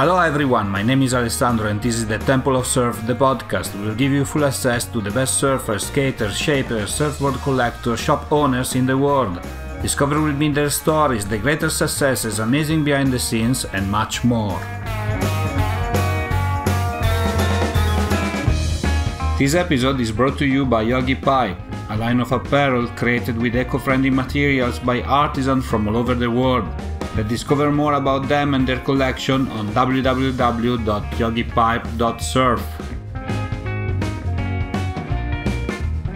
Aloha everyone, my name is Alessandro and this is the Temple of Surf, the podcast. We'll give you full access to the best surfers, skaters, shapers, surfboard collectors, shop owners in the world. Discover with me their stories, the greatest successes, amazing behind the scenes and much more. This episode is brought to you by Yogi Pipe, a line of apparel created with eco-friendly materials by artisans from all over the world. Let's discover more about them and their collection on www.yogipipe.surf.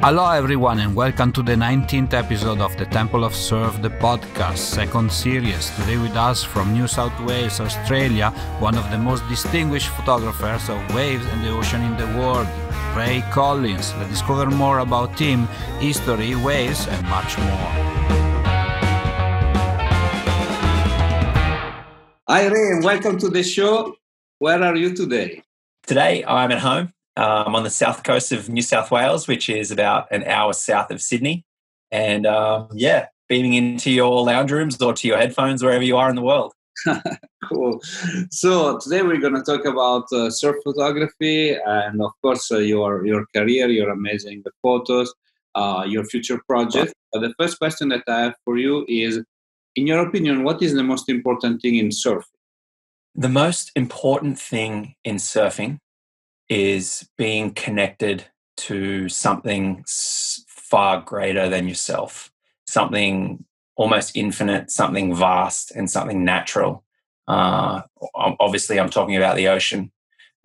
Aloha everyone and welcome to the 19th episode of the Temple of Surf, the podcast, second series. Today with us from New South Wales, Australia, one of the most distinguished photographers of waves and the ocean in the world, Ray Collins. Let's discover more about him, history, waves and much more. Hi Ray, welcome to the show. Where are you today? Today I'm at home. I'm on the south coast of New South Wales, which is about an hour south of Sydney. And beaming into your lounge rooms or to your headphones, wherever you are in the world. Cool. So today we're going to talk about surf photography and of course your career, your amazing photos, your future projects. But the first question that I have for you is, in your opinion, what is the most important thing in surfing? The most important thing in surfing is being connected to something far greater than yourself, something almost infinite, something vast, and something natural. Obviously, I'm talking about the ocean.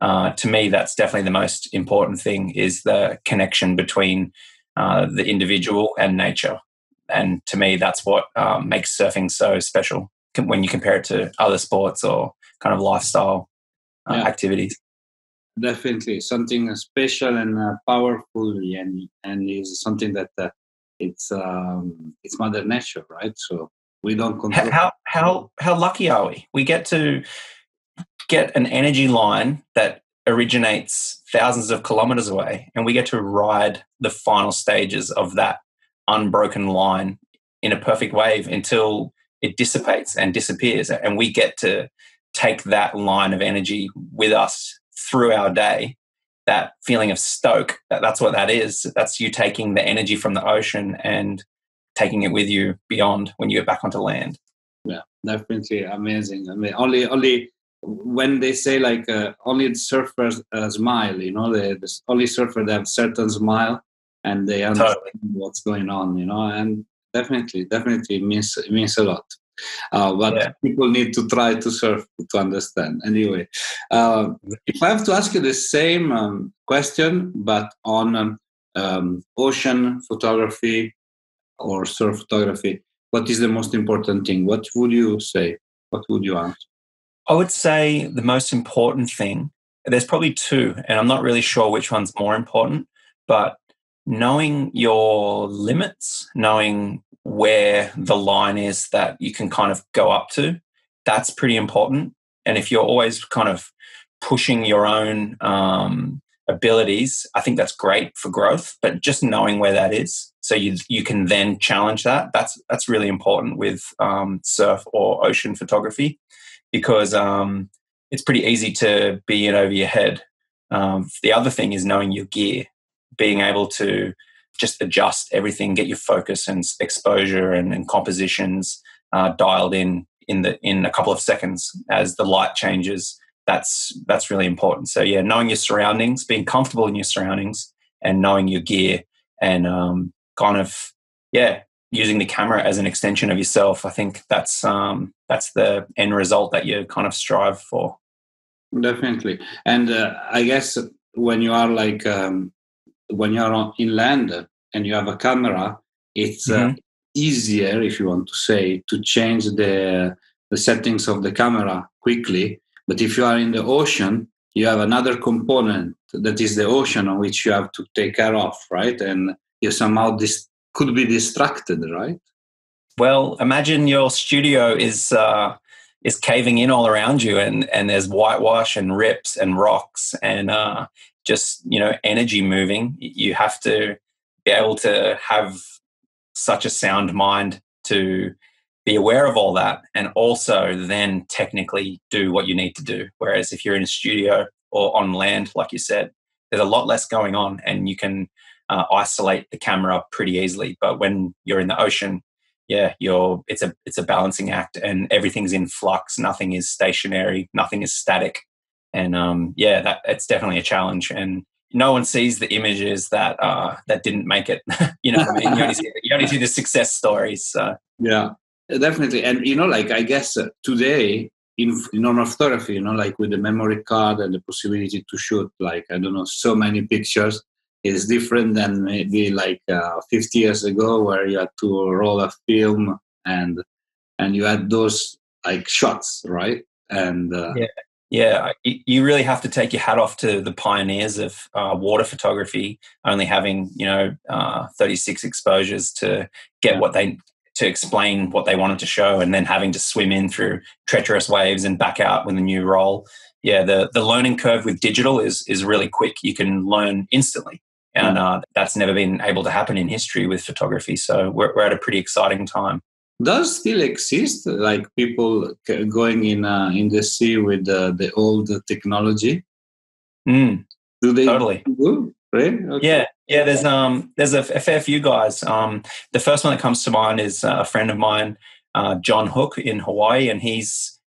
To me, that's definitely the most important thing, is the connection between the individual and nature. And to me, that's what makes surfing so special when you compare it to other sports or kind of lifestyle activities. Definitely something special and powerful, and is something that it's Mother Nature, right? So we don't control. How lucky are we? We get to get an energy line that originates thousands of kilometers away, and we get to ride the final stages of that unbroken line in a perfect wave until it dissipates and disappears, and we get to take that line of energy with us through our day. That feeling of stoke, that's what that is. That's you taking the energy from the ocean and taking it with you beyond when you get back onto land. Yeah, definitely amazing. I mean, only when they say like only surfers smile, the only surfer that have certain smile and they understand what's going on, and definitely means a lot. But people need to try to surf to understand. Anyway, if I have to ask you the same question, but on ocean photography or surf photography, what is the most important thing? What would you say? What would you answer? I would say the most important thing, there's probably two, and I'm not really sure which one's more important, but knowing your limits, knowing where the line is that you can kind of go up to, that's pretty important. And if you're always kind of pushing your own abilities, I think that's great for growth, but just knowing where that is so you can then challenge that, that's really important with surf or ocean photography, because it's pretty easy to be in over your head. The other thing is knowing your gear, being able to just adjust everything, get your focus and exposure and compositions dialed in a couple of seconds as the light changes. That's really important. So knowing your surroundings, being comfortable in your surroundings, and knowing your gear, and using the camera as an extension of yourself. I think that's the end result that you kind of strive for. Definitely, and I guess when you are like when you are on inland and you have a camera, it's easier, if you want to say, to change the settings of the camera quickly. But if you are in the ocean, you have another component that is the ocean on which you have to take care of, right? And you somehow could be distracted, right? Well, imagine your studio is caving in all around you, and there's whitewash and rips and rocks and just energy moving. You have to be able to have such a sound mind to be aware of all that and also then technically do what you need to do. Whereas if you're in a studio or on land, like you said, there's a lot less going on and you can isolate the camera pretty easily. But when you're in the ocean, yeah, it's a balancing act and everything's in flux. Nothing is stationary. Nothing is static. And it's definitely a challenge. And no one sees the images that didn't make it. You know what I mean? You only see the success stories. So. Yeah, definitely. And like I guess today in normal photography, like with the memory card and the possibility to shoot like I don't know so many pictures is different than maybe like 50 years ago, where you had to roll a film and you had those like shots, right? And Yeah, you really have to take your hat off to the pioneers of water photography, only having 36 exposures to get to explain what they wanted to show, and then having to swim in through treacherous waves and back out with a new roll. Yeah, the learning curve with digital is really quick. You can learn instantly, and that's never been able to happen in history with photography. So we're at a pretty exciting time. Does still exist like people going in the sea with the old technology? Do they totally do? Right? Okay. Yeah. There's a fair few guys. The first one that comes to mind is a friend of mine, John Hook in Hawaii, and he's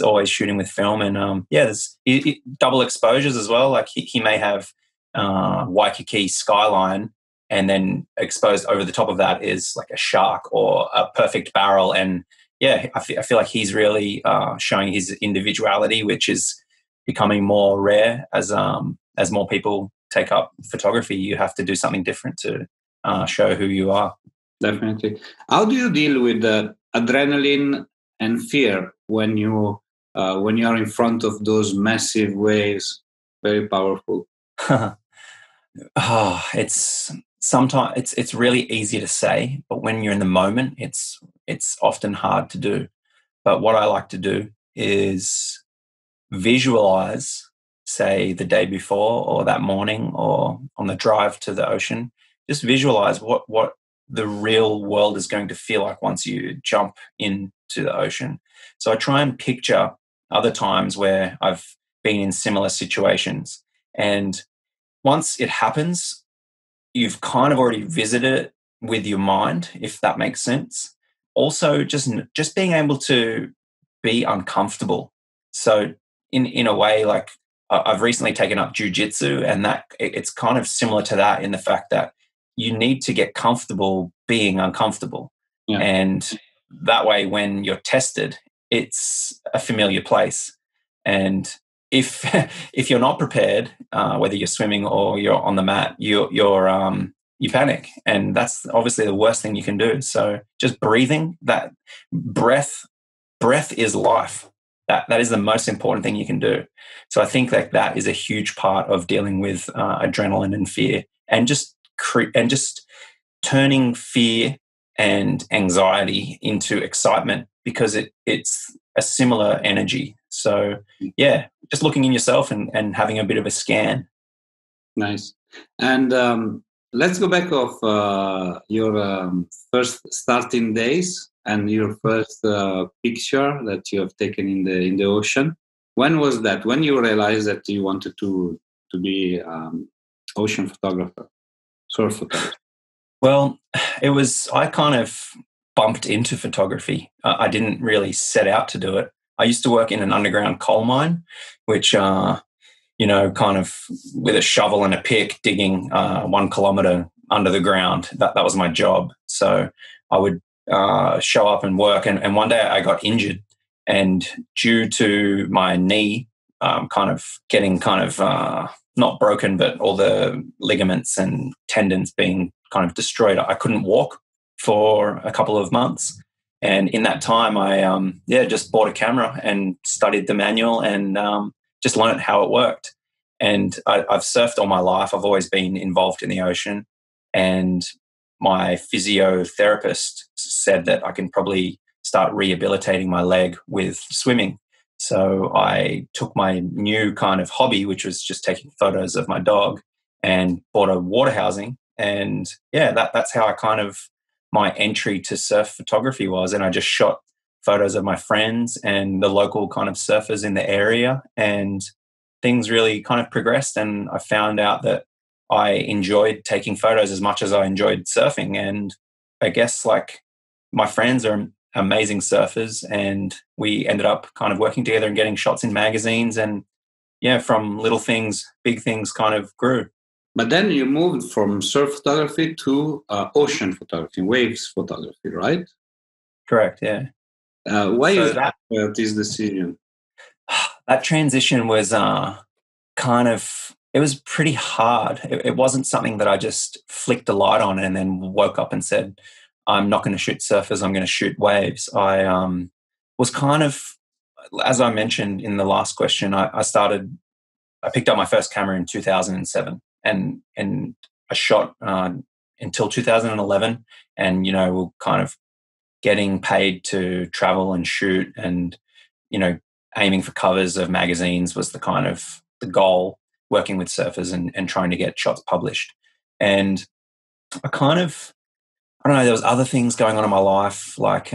always shooting with film. And there's double exposures as well. Like he may have Waikiki skyline, and then exposed over the top of that is like a shark or a perfect barrel. And I feel like he's really showing his individuality, which is becoming more rare as more people take up photography. You have to do something different to show who you are. Definitely. How do you deal with adrenaline and fear when you are in front of those massive waves? Very powerful. It's really easy to say, but when you're in the moment, it's often hard to do. But what I like to do is visualize, say the day before or that morning or on the drive to the ocean, just visualize what the real world is going to feel like once you jump into the ocean. So I try and picture other times where I've been in similar situations, and once it happens, you've kind of already visited it with your mind, if that makes sense. Also, just being able to be uncomfortable. So in a way, like I've recently taken up jiu-jitsu, and that it's kind of similar to that in the fact that you need to get comfortable being uncomfortable. Yeah. And that way, when you're tested, it's a familiar place. And if you're not prepared, whether you're swimming or you're on the mat, you panic, and that's obviously the worst thing you can do. So just breathing, that breath is life. That is the most important thing you can do. So I think that is a huge part of dealing with adrenaline and fear, and just turning fear and anxiety into excitement, because it's a similar energy. So just looking in yourself and having a bit of a scan. Nice. And let's go back of your first starting days and your first picture that you have taken in the ocean. When was that? When you realized that you wanted to be ocean photographer, surf photographer? Well, I kind of bumped into photography. I didn't really set out to do it. I used to work in an underground coal mine, which, kind of with a shovel and a pick, digging 1 kilometer under the ground. That was my job. So I would show up and work. And one day I got injured, and due to my knee getting not broken, but all the ligaments and tendons being kind of destroyed, I couldn't walk for a couple of months. And in that time, I just bought a camera and studied the manual and just learned how it worked. And I've surfed all my life. I've always been involved in the ocean. And my physiotherapist said that I can probably start rehabilitating my leg with swimming. So I took my new kind of hobby, which was just taking photos of my dog, and bought a water housing. And that's how my entry to surf photography was. And I just shot photos of my friends and the local kind of surfers in the area, and things really kind of progressed, and I found out that I enjoyed taking photos as much as I enjoyed surfing. And I guess like my friends are amazing surfers, and we ended up kind of working together and getting shots in magazines, and yeah, from little things, big things kind of grew. But then you moved from surf photography to ocean photography, waves photography, right? Correct, yeah. Why so this decision? That transition was kind of, it was pretty hard. It wasn't something that I just flicked a light on and then woke up and said, I'm not going to shoot surfers, I'm going to shoot waves. I was kind of, as I mentioned in the last question, I picked up my first camera in 2007 and I shot until 2011, and, you know, we're kind of getting paid to travel and shoot, and, you know, aiming for covers of magazines was the kind of the goal, working with surfers and trying to get shots published. And I kind of, I don't know, there was other things going on in my life, like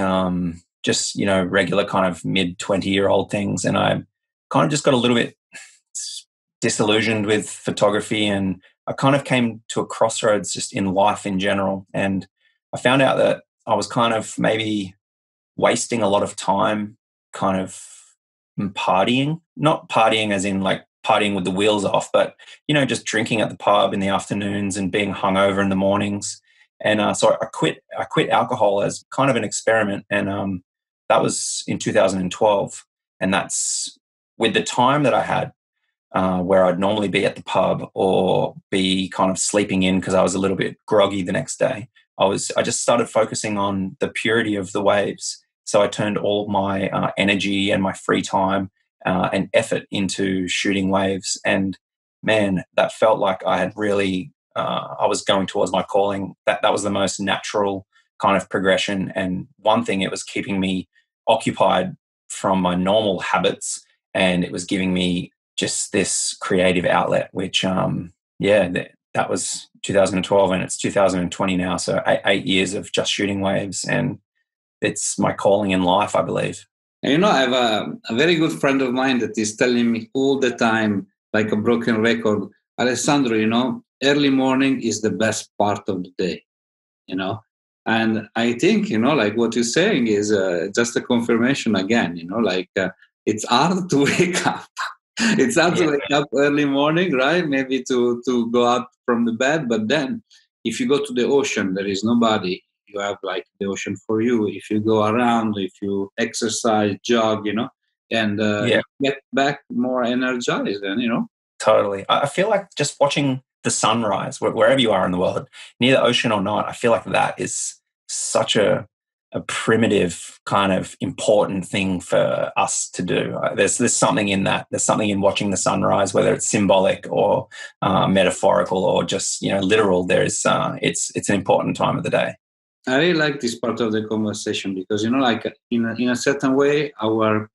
just, you know, regular kind of mid-20-year-old things. And I kind of just got a little bit disillusioned with photography, and I kind of came to a crossroads just in life in general. And I found out that I was kind of maybe wasting a lot of time kind of partying, not partying as in like partying with the wheels off, but, you know, just drinking at the pub in the afternoons and being hungover in the mornings. And so I quit alcohol as kind of an experiment. And that was in 2012. And that's with the time that I had, where I'd normally be at the pub or be kind of sleeping in because I was a little bit groggy the next day. I just started focusing on the purity of the waves. So I turned all my energy and my free time and effort into shooting waves. And man, that felt like I had really, I was going towards my calling. That was the most natural kind of progression. And one thing, it was keeping me occupied from my normal habits, and it was giving me just this creative outlet, which, that was 2012, and it's 2020 now. So 8 years of just shooting waves, and it's my calling in life, I believe. And, you know, I have a very good friend of mine that is telling me all the time, like a broken record, Alessandro, you know, early morning is the best part of the day, you know. And I think, you know, like what you're saying is just a confirmation again, you know, like it's hard to wake up. It's hard to wake up early morning, right? Maybe to go out from the bed. But then if you go to the ocean, there is nobody. You have like the ocean for you. If you go around, if you exercise, jog, you know, and you get back more energized, and, you know. Totally. I feel like just watching the sunrise, wherever you are in the world, near the ocean or not, I feel like that is such a primitive kind of important thing for us to do. There's something in that. There's something in watching the sunrise, whether it's symbolic or metaphorical or just, you know, literal. There's it's an important time of the day. I really like this part of the conversation because, you know, like in a certain way, our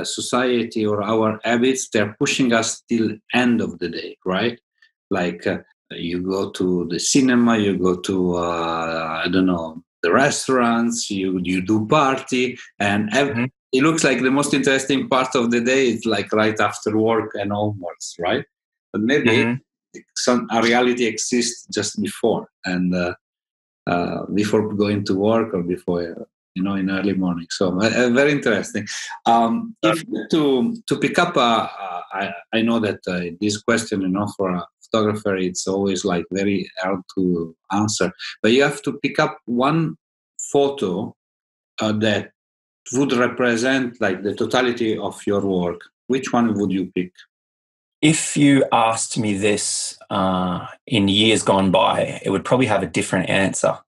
society or our habits, they're pushing us till end of the day, right? Like you go to the cinema, you go to I don't know, the restaurants, you do party, and it looks like the most interesting part of the day is like right after work and onwards, right? But maybe a reality exists just before, and before going to work or before, you know, in early morning. So very interesting. If to pick up, I know that this question, you know, for a photographer, it's always like very hard to answer. But you have to pick up one photo that would represent like the totality of your work. Which one would you pick? If you asked me this in years gone by, it would probably have a different answer.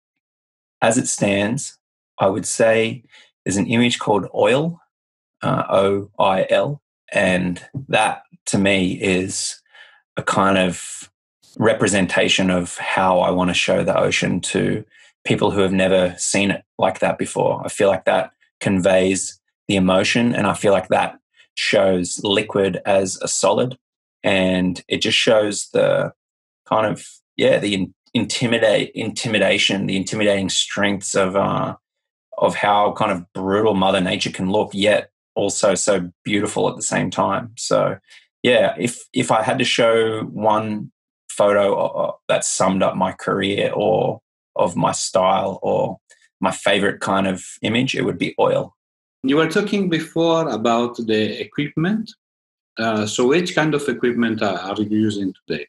As it stands, I would say there's an image called Oil, OIL, and that to me is a kind of representation of how I want to show the ocean to people who have never seen it like that before. I feel like that conveys the emotion, and I feel like that shows liquid as a solid, and it just shows the kind of the intimidating strengths of of how kind of brutal Mother Nature can look, yet also so beautiful at the same time. So, yeah, if I had to show one photo that summed up my career or of my style or my favorite kind of image, it would be oil. You were talking before about the equipment. So which kind of equipment are you using today?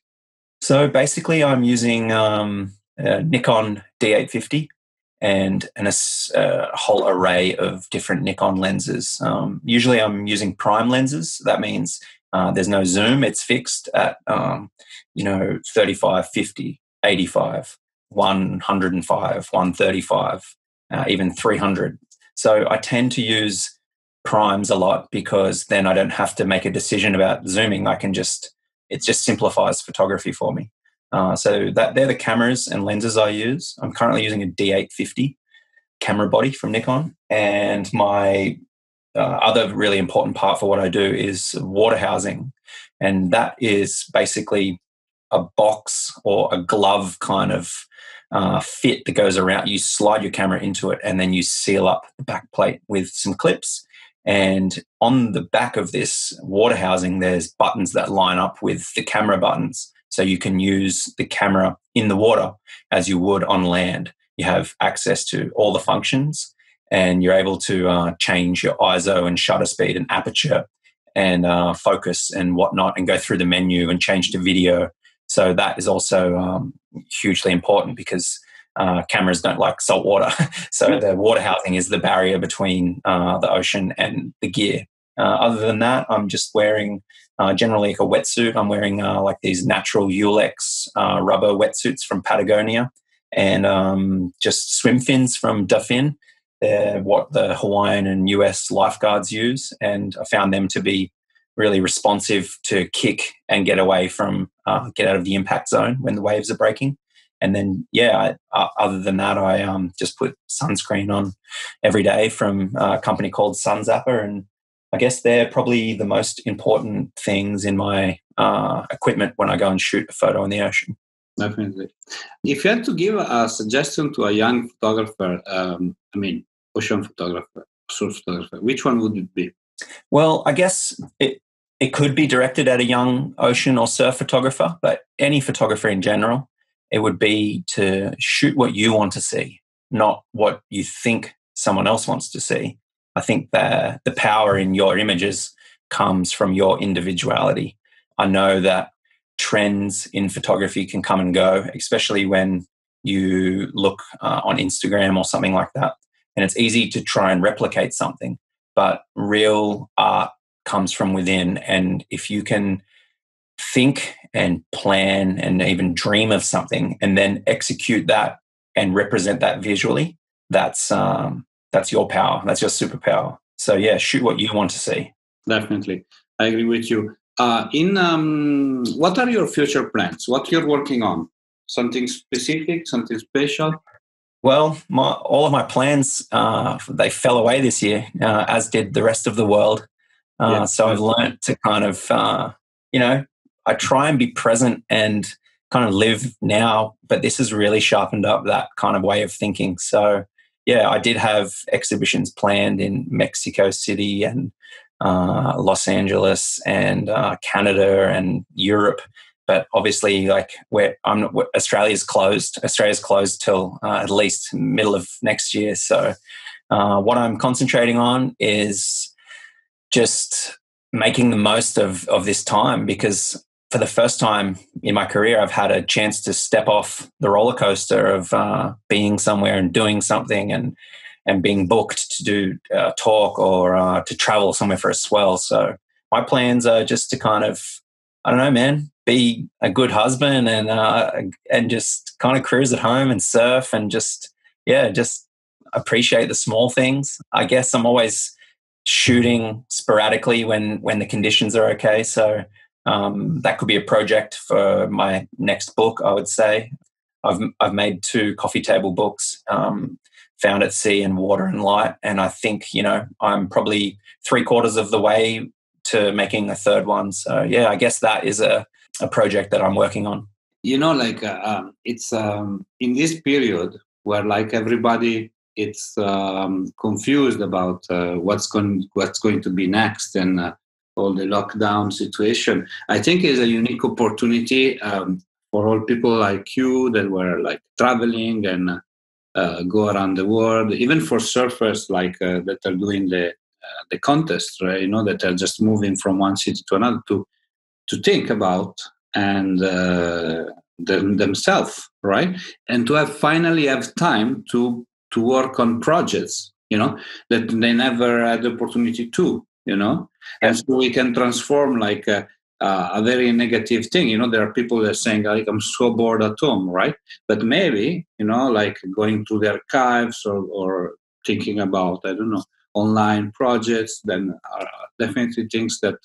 So basically, I'm using a Nikon D850 and a whole array of different Nikon lenses. Usually I'm using prime lenses. That means there's no zoom. It's fixed at, 35, 50, 85, 105, 135, even 300. So I tend to use primes a lot because then I don't have to make a decision about zooming. It just simplifies photography for me. So they're the cameras and lenses I use. I'm currently using a D850 camera body from Nikon, and my other really important part for what I do is water housing, and that is basically a box or a glove kind of fit that goes around. You slide your camera into it, and then you seal up the back plate with some clips. And on the back of this water housing, there's buttons that line up with the camera buttons. So you can use the camera in the water as you would on land. You have access to all the functions, and you're able to change your ISO and shutter speed and aperture and focus and whatnot, and go through the menu and change to video. So that is also hugely important because cameras don't like salt water. So the water housing is the barrier between the ocean and the gear. Other than that, I'm just wearing generally like a wetsuit. I'm wearing like these natural Ulex rubber wetsuits from Patagonia, and just swim fins from Dufin. They're what the Hawaiian and US lifeguards use, and I found them to be really responsive to kick and get away from, get out of the impact zone when the waves are breaking. And then, other than that, I just put sunscreen on every day from a company called Sun Zapper. And I guess they're probably the most important things in my equipment when I go and shoot a photo in the ocean. Definitely. If you had to give a suggestion to a young photographer, ocean photographer, surf photographer, which one would it be? Well, I guess it could be directed at a young ocean or surf photographer, but any photographer in general. It would be to shoot what you want to see, not what you think someone else wants to see. I think that the power in your images comes from your individuality. I know that trends in photography can come and go, especially when you look on Instagram or something like that. And it's easy to try and replicate something, but real art comes from within. And if you can think and plan and even dream of something and then execute that and represent that visually, that's your power. That's your superpower. So yeah, shoot what you want to see. Definitely. I agree with you. What are your future plans? What you're working on? Something specific, something special? Well, all of my plans, they fell away this year, as did the rest of the world. So I've learned to kind of, I try and be present and kind of live now, but this has really sharpened up that kind of way of thinking. So, yeah, I did have exhibitions planned in Mexico City and Los Angeles and Canada and Europe. But obviously, Australia's closed. Australia's closed till at least middle of next year. So what I'm concentrating on is just making the most of this time, because for the first time in my career, I've had a chance to step off the roller coaster of being somewhere and doing something and being booked to do a talk or to travel somewhere for a swell. So my plans are just to kind of, I don't know, man, be a good husband and just kind of cruise at home and surf and just appreciate the small things. I guess I'm always shooting sporadically when the conditions are okay. So that could be a project for my next book, I would say. I've made 2 coffee table books, Found at Sea and Water and Light. And I think, I'm probably 3/4 of the way to making a 3rd one. So, yeah, I guess that is a project that I'm working on. It's in this period where everybody it's confused about what's going to be next, and all the lockdown situation. I think is a unique opportunity for all people like you that were like traveling and go around the world, even for surfers like that are doing the contest, right? That are just moving from one city to another to think about and themselves, right? And to finally have time to work on projects, that they never had the opportunity to. And so we can transform like a very negative thing. There are people that are saying like, I'm so bored at home, right? But maybe, like going through the archives or thinking about, I don't know, online projects, then are definitely things that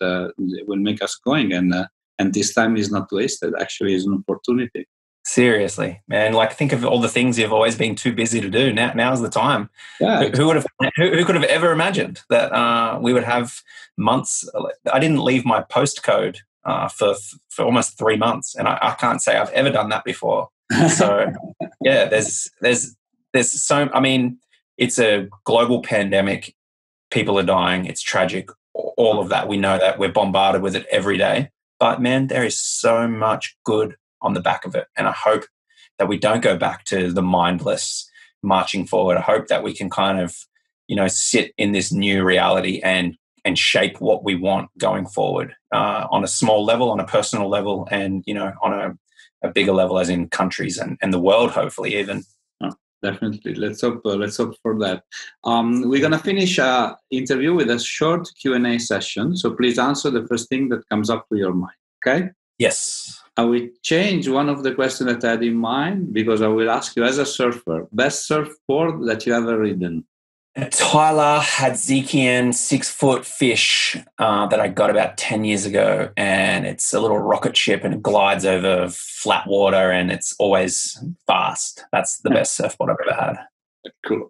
will make us going. And this time is not wasted. Actually, is an opportunity. Seriously, man. Like, think of all the things you've always been too busy to do. Now's the time. Yeah, who could have ever imagined that we would have months? I didn't leave my postcode for almost 3 months, and I can't say I've ever done that before. So, yeah, there's so. I mean, it's a global pandemic. People are dying. It's tragic. All of that. We know that. We're bombarded with it every day. But man, there is so much good on the back of it. And I hope that we don't go back to the mindless marching forward. I hope that we can kind of, sit in this new reality and shape what we want going forward on a small level, on a personal level, and, on a bigger level as in countries and the world, hopefully even. Definitely. Let's hope for that. We're going to finish our interview with a short Q&A session. So please answer the first thing that comes up to your mind. Okay? Yes. I will change one of the questions that I had in mind, because I will ask you, as a surfer, best surfboard that you ever ridden? Tyler Hadzikian 6-foot fish that I got about 10 years ago, and it's a little rocket ship and it glides over flat water and it's always fast. That's the best surfboard I've ever had. Cool.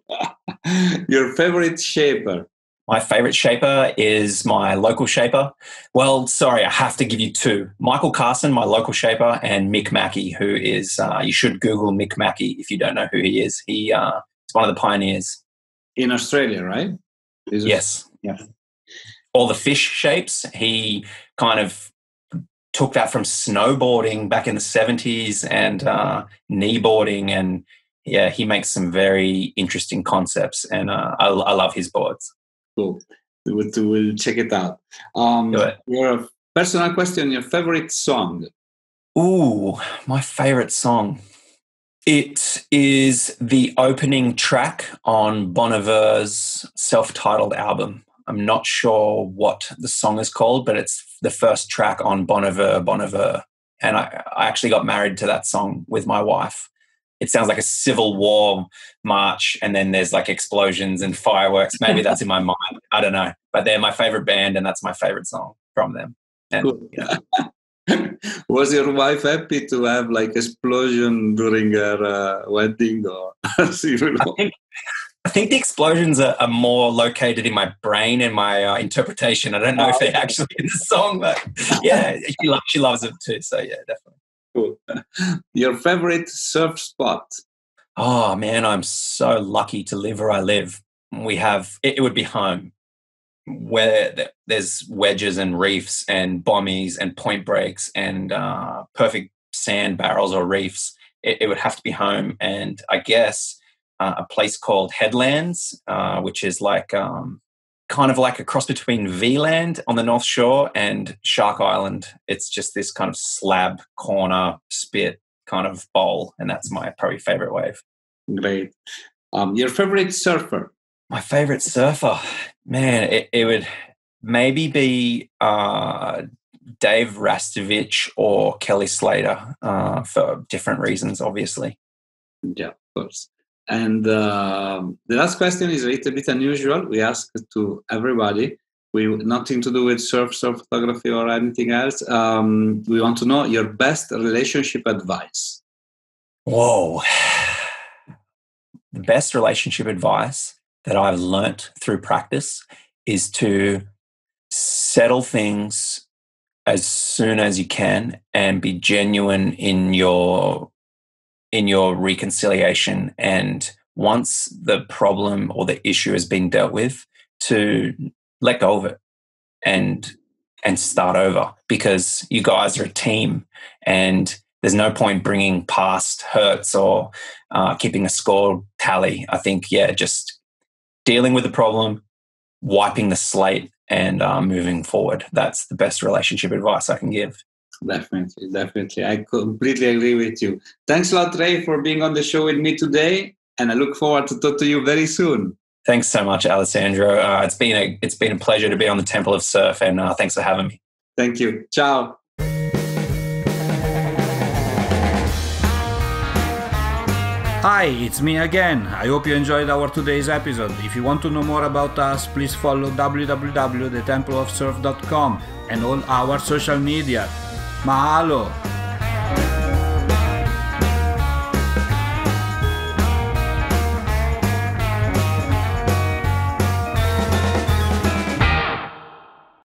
Your favorite shaper? My favorite shaper is my local shaper. Well, sorry, I have to give you two. Michael Carson, my local shaper, and Mick Mackey, who is, you should Google Mick Mackey if you don't know who he is. He is one of the pioneers. In Australia, right? Yes. Yeah. All the fish shapes, he kind of took that from snowboarding back in the 70s and kneeboarding, and yeah, he makes some very interesting concepts, and I love his boards. Cool. We'll check it out. Your personal question, your favorite song? Ooh, my favorite song. It is the opening track on Bon Iver's self-titled album. I'm not sure what the song is called, but it's the first track on Bon Iver. And I actually got married to that song with my wife. It sounds like a Civil War march, and then there's like explosions and fireworks. Maybe that's in my mind. I don't know. But they're my favorite band, and that's my favorite song from them. And, cool. Was your wife happy to have like explosion during her wedding? Or I think the explosions are more located in my brain and my interpretation. I don't know if they're actually in the song, but yeah, she loves it too. So yeah, definitely. Cool. Your favorite surf spot? Oh man, I'm so lucky to live where I live. We have, it would be home, where there's wedges and reefs and bommies and point breaks and perfect sand barrels or reefs. It would have to be home. And I guess a place called Headlands, which is like kind of like a cross between V-Land on the North Shore and Shark Island. It's just this kind of slab corner spit kind of bowl, and that's my probably favorite wave. Great. Your favorite surfer? My favorite surfer, man, it would maybe be Dave Rastovich or Kelly Slater for different reasons, obviously. Yeah, of course. And the last question is a little bit unusual. We ask to everybody. Nothing to do with surf photography or anything else. We want to know your best relationship advice. Whoa. The best relationship advice that I've learnt through practice is to settle things as soon as you can and be genuine in your reconciliation and once the problem or the issue has been dealt with, to let go of it and start over, because you guys are a team, and there's no point bringing past hurts or keeping a score tally. I think, just dealing with the problem, wiping the slate, and moving forward. That's the best relationship advice I can give. Definitely. I completely agree with you. Thanks a lot, Ray, for being on the show with me today, and I look forward to talk to you very soon. Thanks so much, Alessandro. It's been a pleasure to be on the Temple of Surf, and thanks for having me. Thank you. Ciao. Hi, it's me again. I hope you enjoyed our today's episode. If you want to know more about us, please follow www.thetempleofsurf.com and all our social media. Mahalo!